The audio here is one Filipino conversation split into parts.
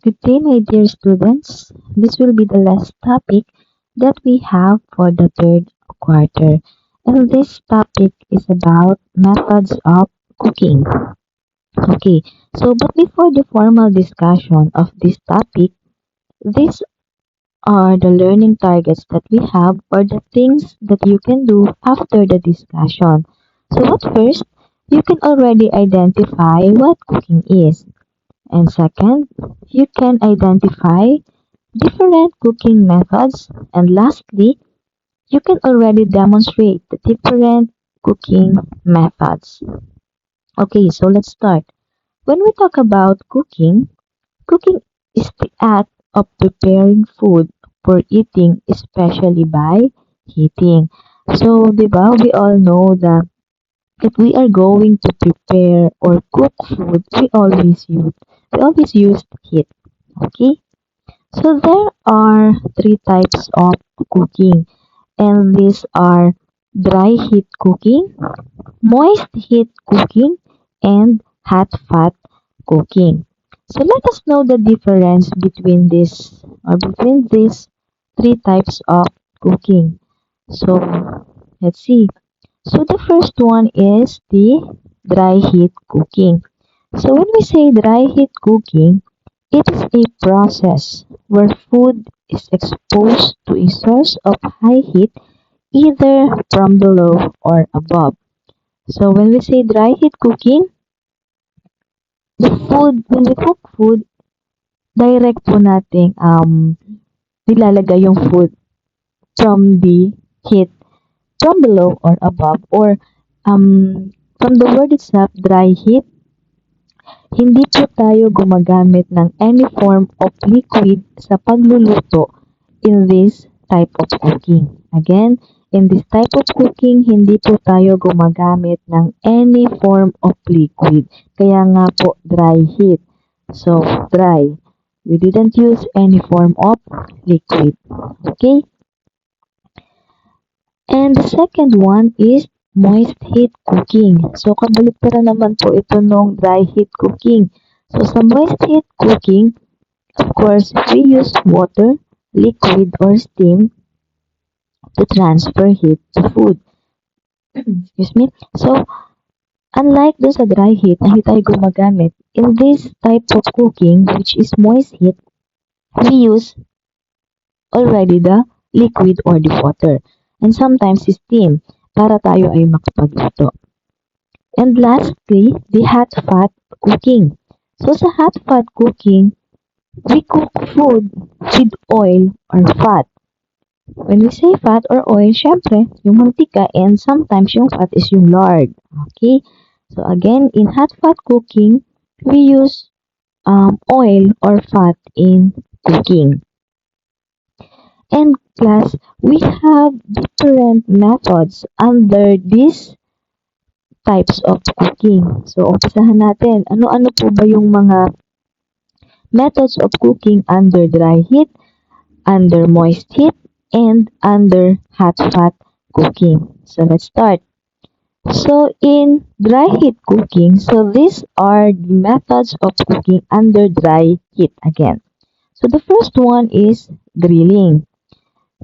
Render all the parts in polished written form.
Good day, my dear students. This will be the last topic that we have for the third quarter. And this topic is about methods of cooking. Okay, but before the formal discussion of this topic, these are the learning targets that we have or the things that you can do after the discussion. At first, you can already identify what cooking is. And second, you can identify different cooking methods. And lastly, you can already demonstrate the different cooking methods. Okay, so let's start. When we talk about cooking, cooking is the act of preparing food for eating, especially by heating. So, di ba, we all know that if we are going to prepare or cook food, we always use heat. Okay? So there are three types of cooking, and these are dry heat cooking, moist heat cooking, and hot fat cooking. So let us know the difference between these three types of cooking. So let's see. So the first one is the dry heat cooking. So when we say dry heat cooking, it is a process where food is exposed to a source of high heat either from below or above. So when we say dry heat cooking, when we cook food, direct po nating nilalagay yung food from the heat from below or above or from the word itself, dry heat, hindi po tayo gumagamit ng any form of liquid sa pagluluto in this type of cooking. Again, in this type of cooking, hindi po tayo gumagamit ng any form of liquid. Kaya nga po, dry heat. So, dry. We didn't use any form of liquid. Okay? And the second one is moist heat cooking. So, kabaliktaran naman po ito nung dry heat cooking. So, sa moist heat cooking, of course, we use water, liquid, or steam to transfer heat to food. Excuse me. So, unlike dun sa dry heat na hindi tayo gumagamit, in this type of cooking, which is moist heat, we use already the liquid or the water. And sometimes steam para tayo ay makapagluto. And lastly, the hot fat cooking. So sa hot fat cooking, we cook food with oil or fat. When we say fat or oil, syempre, yung mantika and sometimes yung fat is yung lard. Okay? So again, in hot fat cooking, we use oil or fat in cooking. And class, we have different methods under these types of cooking. So, umpisahan natin. Ano-ano po ba yung mga methods of cooking under dry heat, under moist heat, and under hot fat cooking? So, let's start. So, in dry heat cooking, so these are the methods of cooking under dry heat again. So, the first one is grilling.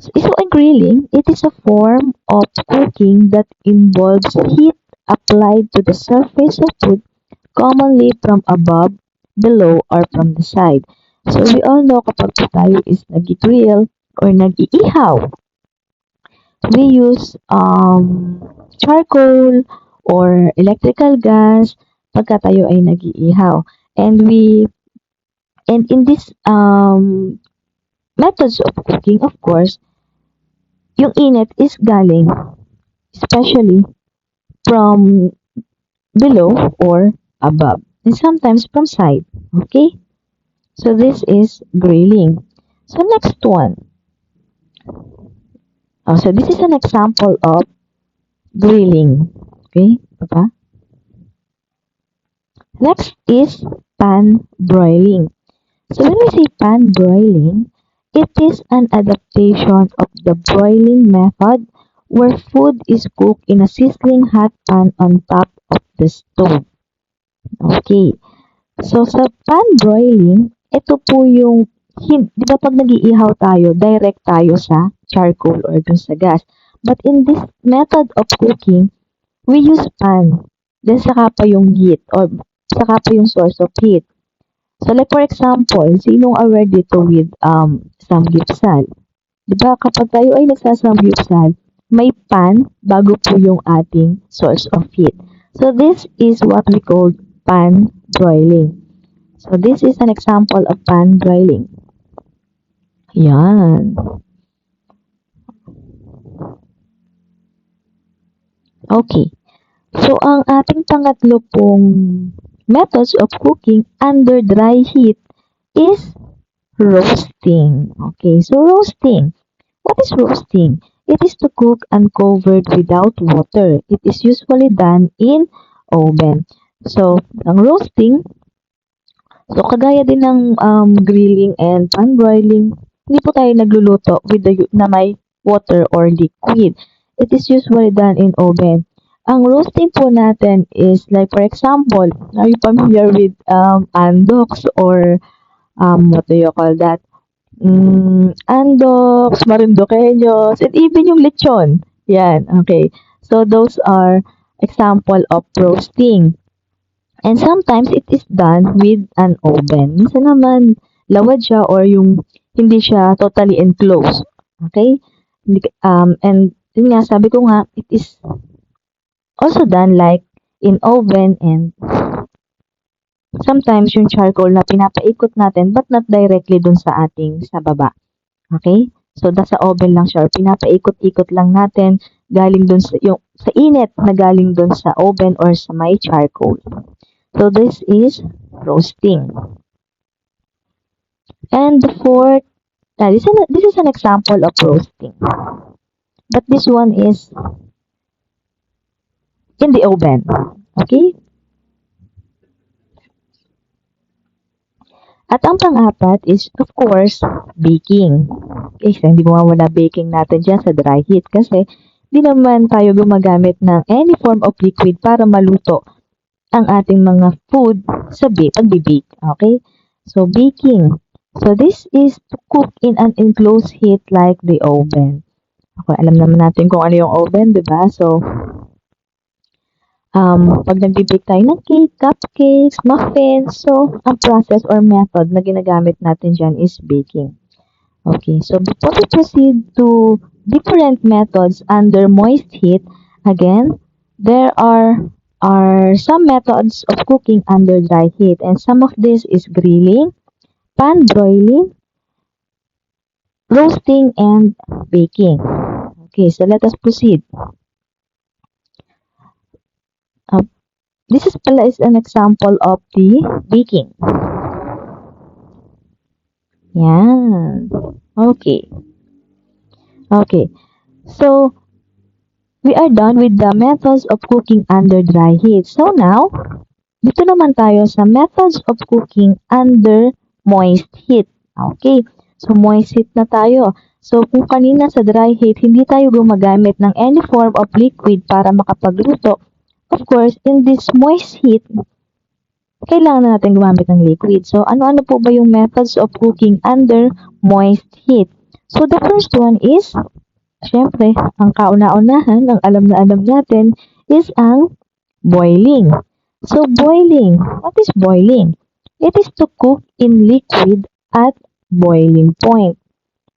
So, in grilling, it is a form of cooking that involves heat applied to the surface of food, commonly from above, below, or from the side. So, we all know kapag po tayo is nag-grill or nag-iihaw, we use charcoal or electrical gas pagka tayo ay nag-iihaw. And in this methods of cooking, of course, yung init is galing, especially from below or above, and sometimes from side. Okay? So this is grilling. So next one. So this is an example of grilling. Okay? Diba? Next is pan broiling. So when we say pan broiling, it is an adaptation of the broiling method where food is cooked in a sizzling hot pan on top of the stove. Okay. So sa pan broiling, ito po yung, di ba pag nag-iihaw tayo, direct tayo sa charcoal or dun sa gas. But in this method of cooking, we use pan. Then saka pa yung heat or saka pa yung source of heat. So like for example, sinong aware dito with samgyupsal? Di ba kapag tayo ay nagsasamgyupsal, may pan bago po yung ating source of heat. So this is what we call pan broiling. So this is an example of pan broiling. Yan. Okay. So ang ating pangatlo pong methods of cooking under dry heat is roasting. Okay, so roasting. What is roasting? It is to cook uncovered without water. It is usually done in oven. So, ang roasting, so kagaya din ng grilling and pan broiling, hindi po tayo nagluluto with na may water or liquid. It is usually done in oven. Ang roasting po natin is like for example, are you familiar with andox or what do you call that? Andox, marinduqueños, and even yung lechon. Yan, okay. So those are example of roasting. And sometimes it is done with an oven. Minsan naman, lawad siya or yung hindi siya totally enclosed. Okay? And yun nga, sabi ko nga, it is also done like in oven and sometimes yung charcoal na pinapaikot natin but not directly dun sa sa baba. Okay? So, sa oven lang siya or pinapaikot-ikot lang natin galing dun sa init na galing dun sa oven or sa may charcoal. So, this is roasting. And the fourth, this is an example of roasting. But this one is in the oven. Okay? At ang pang-apat is, of course, baking. Okay, so hindi mawawala baking natin dyan sa dry heat kasi di naman tayo gumagamit ng any form of liquid para maluto ang ating mga food sa pag-bake. Okay? So, baking. So, this is to cook in an enclosed heat like the oven. Okay, alam naman natin kung ano yung oven, di ba? So, pag nag-bake tayo ng cake, cupcakes, muffins, so, ang process or method na ginagamit natin dyan is baking. Okay, so before we proceed to different methods under moist heat, again, there are some methods of cooking under dry heat, and some of this is grilling, pan broiling, roasting, and baking. Okay, so let us proceed. This is an example of the baking. Yan. Okay. Okay. So, we are done with the methods of cooking under dry heat. So now, dito naman tayo sa methods of cooking under moist heat. Okay. So, moist heat na tayo. So, kung kanina sa dry heat, hindi tayo gumagamit ng any form of liquid para makapagluto, of course, in this moist heat, kailangan na natin gumamit ng liquid. So, ano-ano po ba yung methods of cooking under moist heat? So, the first one is, syempre, ang kauna-unahan, ang alam na alam natin, is ang boiling. So, boiling. What is boiling? It is to cook in liquid at boiling point.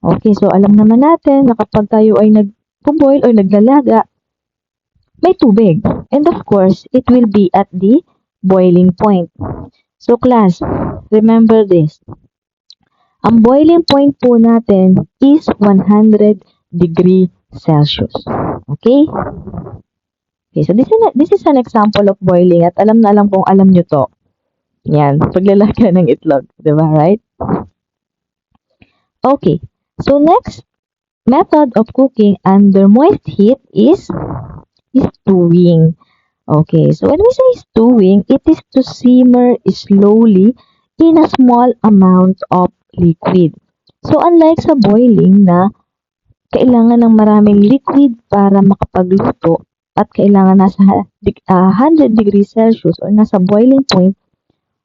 Okay, so alam naman natin na kapag tayo ay nag-boil or naglalaga, may tubig. And of course, it will be at the boiling point. So class, remember this. Ang boiling point po natin is 100 degree Celsius. Okay? Okay, so this is an example of boiling at alam na alam kung alam nyo to. Yan, paglalagyan ng itlog. Diba, right? Okay, so next method of cooking under moist heat is stewing. Okay, so when we say stewing, it is to simmer slowly in a small amount of liquid. So unlike sa boiling na kailangan ng maraming liquid para makapagluto at kailangan nasa 100 degrees Celsius or nasa boiling point,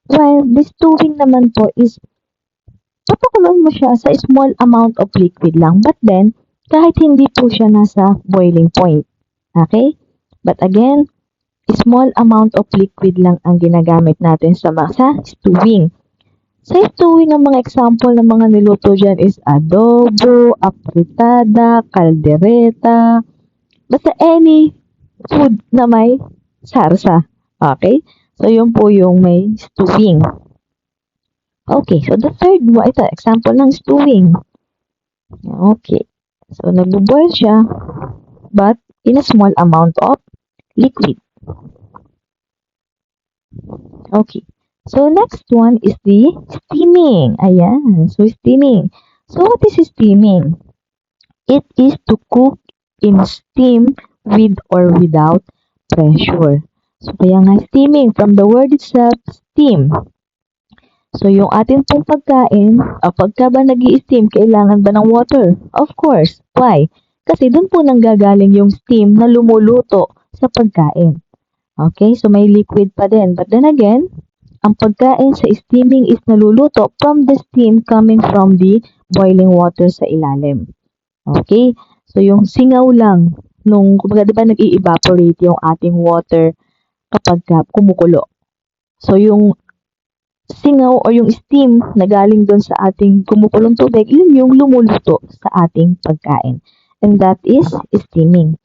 while the stewing naman po is papakuloyin mo siya sa small amount of liquid lang. But then, kahit hindi po siya nasa boiling point. Okay? But again, small amount of liquid lang ang ginagamit natin sa stewing. Sa stewing, ang mga example ng mga niluto dyan is adobo, apritada, caldereta, basta any food na may sarsa. Okay? So, yun po yung may stewing. Okay, so the third one, ito, example ng stewing. Okay. So, nagbo-boil siya, but in a small amount of liquid. Okay. So, next one is the steaming. Ayan. So, steaming. So, what is steaming? It is to cook in steam with or without pressure. So, kaya nga steaming, from the word itself, steam. So, yung ating pong pagkain, pagka ba nag-i-steam, kailangan ba ng water? Of course. Why? Kasi doon po nanggagaling yung steam na lumuluto sa pagkain. Okay? So, may liquid pa din. But then again, ang pagkain sa steaming is naluluto from the steam coming from the boiling water sa ilalim. Okay? So, yung singaw lang nung, kumbaga, di ba nag-i-evaporate yung ating water kapag kumukulo. So, yung singaw or yung steam na galing doon sa ating kumukulong tubig, yun yung lumuluto sa ating pagkain. And that is steaming.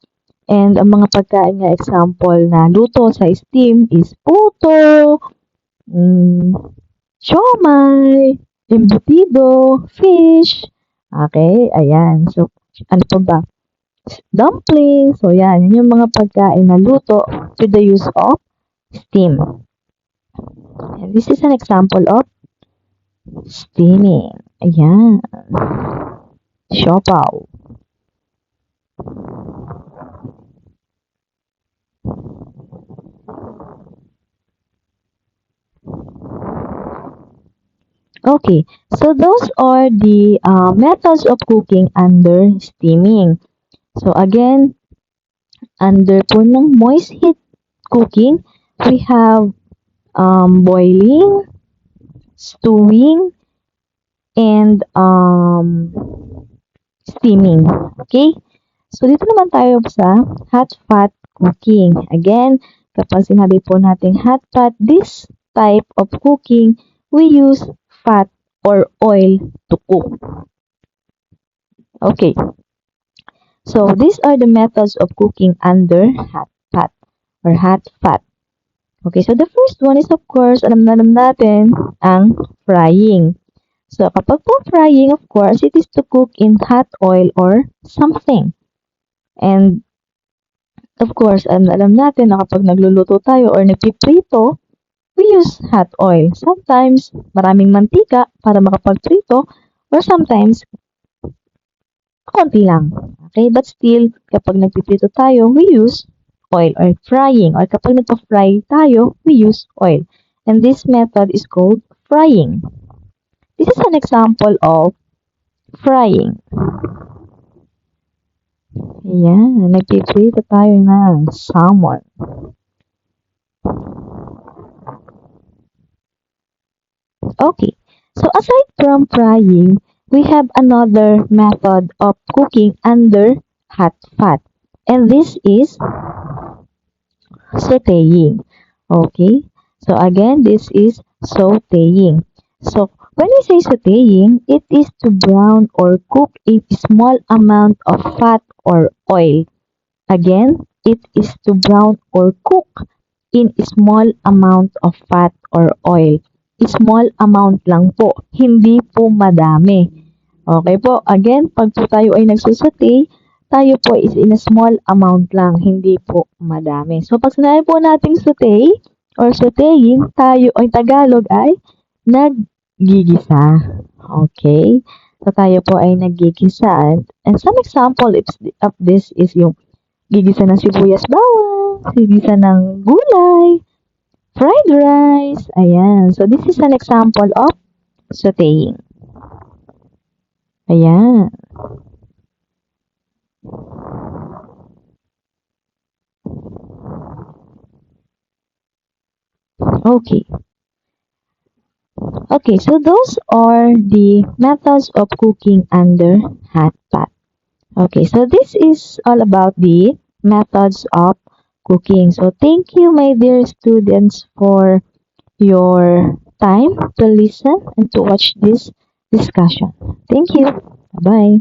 And ang mga pagkain nga example na luto sa steam is puto, siomai, embutido, fish. Okay, ayan. So, ano pa ba? Dumpling. So, yan. Yun yung mga pagkain na luto to the use of steam. And this is an example of steaming. Ayan. Siopaw. Okay, so those are the methods of cooking under steaming. So again, under po ng moist heat cooking, we have boiling, stewing, and steaming. Okay? So, dito naman tayo sa hot fat cooking. Again, kapag sinabi po natin hot fat, this type of cooking, we use fat or oil to cook. Okay. So, these are the methods of cooking under hot fat or hot fat. Okay, so the first one is of course, alam na natin ang frying. So, kapag po frying, of course, it is to cook in hot oil or something. And, of course, alam natin na kapag nagluluto tayo or nagpiprito, we use hot oil. Sometimes, maraming mantika para makapagprito, or sometimes, konti lang. Okay, but still, kapag nagpiprito tayo, we use oil or frying. Or kapag nagpa-fry tayo, we use oil. And this method is called frying. This is an example of frying. Ayan, nagpiprito tayo ng salmon. Okay, so aside from frying, we have another method of cooking under hot fat. And this is sauteing. Okay, so again, this is sauteing. So, when we say sauteing, it is to brown or cook a small amount of fat or oil. Again, it is to brown or cook in small amount of fat or oil. Small amount lang po, hindi po madami. Okay po, again, pag po tayo ay nagsusaute, tayo po is in a small amount lang, hindi po madami. So, pag sinabi po nating saute or sauteing, tayo ay Tagalog ay naggigisa. Okay? So, tayo po ay naggigisa. And some example of this is yung gigisa ng sibuyas bawang, gigisa ng gulay, fried rice. Ayan. So, this is an example of sauteing. Ayan. Okay. Okay, so those are the methods of cooking under hot pot. Okay, so this is all about the methods of cooking. So thank you, my dear students, for your time to listen and to watch this discussion. Thank you. Bye.